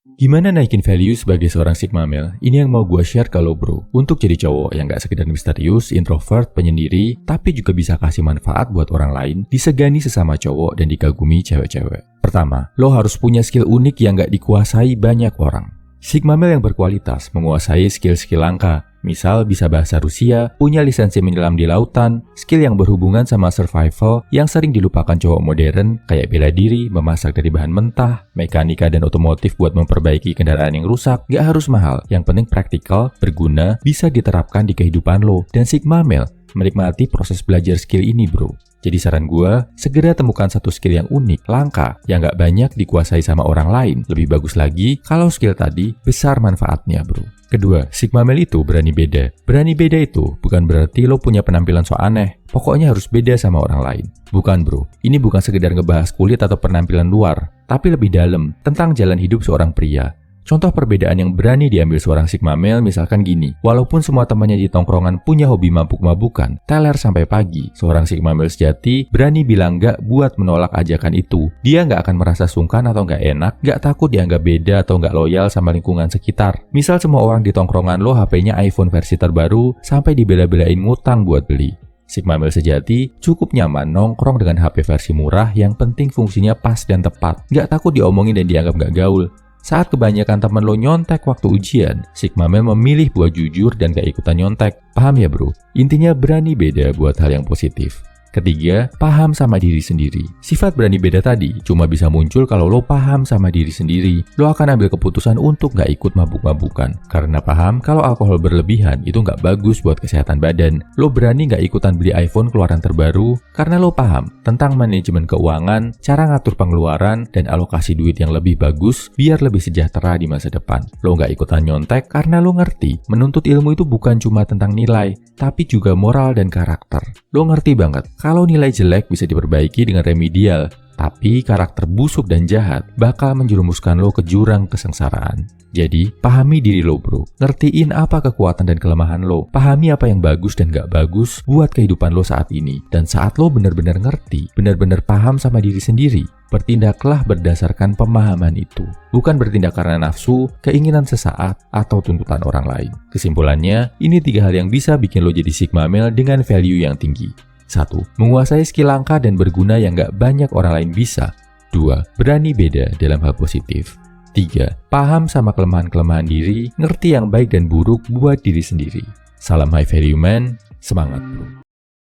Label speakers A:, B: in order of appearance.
A: Gimana naikin value sebagai seorang Sigma male? Ini yang mau gue share ke lo bro. Untuk jadi cowok yang gak sekedar misterius, introvert, penyendiri, tapi juga bisa kasih manfaat buat orang lain, disegani sesama cowok dan dikagumi cewek-cewek. Pertama, lo harus punya skill unik yang gak dikuasai banyak orang. Sigma male yang berkualitas menguasai skill-skill langka. Misal bisa bahasa Rusia, punya lisensi menyelam di lautan, skill yang berhubungan sama survival yang sering dilupakan cowok modern kayak bela diri, memasak dari bahan mentah, mekanika dan otomotif buat memperbaiki kendaraan yang rusak. Gak harus mahal, yang penting praktikal, berguna, bisa diterapkan di kehidupan lo. Dan Sigma male menikmati proses belajar skill ini bro. Jadi saran gue, segera temukan satu skill yang unik, langka, yang gak banyak dikuasai sama orang lain. Lebih bagus lagi kalau skill tadi besar manfaatnya bro. Kedua, Sigma male itu berani beda. Berani beda itu bukan berarti lo punya penampilan so aneh. Pokoknya harus beda sama orang lain. Bukan bro, ini bukan sekedar ngebahas kulit atau penampilan luar, tapi lebih dalam tentang jalan hidup seorang pria. Contoh perbedaan yang berani diambil seorang Sigma male misalkan gini. Walaupun semua temannya di tongkrongan punya hobi mabuk-mabukan, teler sampai pagi, seorang Sigma male sejati berani bilang enggak buat menolak ajakan itu. Dia nggak akan merasa sungkan atau nggak enak, nggak takut dianggap beda atau nggak loyal sama lingkungan sekitar. Misal semua orang di tongkrongan lo HP-nya iPhone versi terbaru, sampai dibela-belain ngutang buat beli. Sigma male sejati cukup nyaman nongkrong dengan HP versi murah yang penting fungsinya pas dan tepat. Nggak takut diomongin dan dianggap nggak gaul. Saat kebanyakan temen lo nyontek waktu ujian, Sigma male memilih buat jujur dan gak ikutan nyontek. Paham ya bro? Intinya berani beda buat hal yang positif. Ketiga, paham sama diri sendiri. Sifat berani beda tadi cuma bisa muncul kalau lo paham sama diri sendiri. Lo akan ambil keputusan untuk gak ikut mabuk-mabukan. Karena paham kalau alkohol berlebihan itu gak bagus buat kesehatan badan. Lo berani gak ikutan beli iPhone keluaran terbaru karena lo paham tentang manajemen keuangan, cara ngatur pengeluaran, dan alokasi duit yang lebih bagus biar lebih sejahtera di masa depan. Lo gak ikutan nyontek karena lo ngerti menuntut ilmu itu bukan cuma tentang nilai, tapi juga moral dan karakter. Lo ngerti banget kalau nilai jelek bisa diperbaiki dengan remedial, tapi karakter busuk dan jahat bakal menjerumuskan lo ke jurang kesengsaraan. Jadi, pahami diri lo bro, ngertiin apa kekuatan dan kelemahan lo, pahami apa yang bagus dan gak bagus buat kehidupan lo saat ini. Dan saat lo benar-benar ngerti, benar-benar paham sama diri sendiri, bertindaklah berdasarkan pemahaman itu. Bukan bertindak karena nafsu, keinginan sesaat, atau tuntutan orang lain. Kesimpulannya, ini 3 hal yang bisa bikin lo jadi Sigma male dengan value yang tinggi. 1. Menguasai skill langka dan berguna yang gak banyak orang lain bisa. 2. Berani beda dalam hal positif. 3. Paham sama kelemahan-kelemahan diri, ngerti yang baik dan buruk buat diri sendiri. Salam high value man, semangat bro.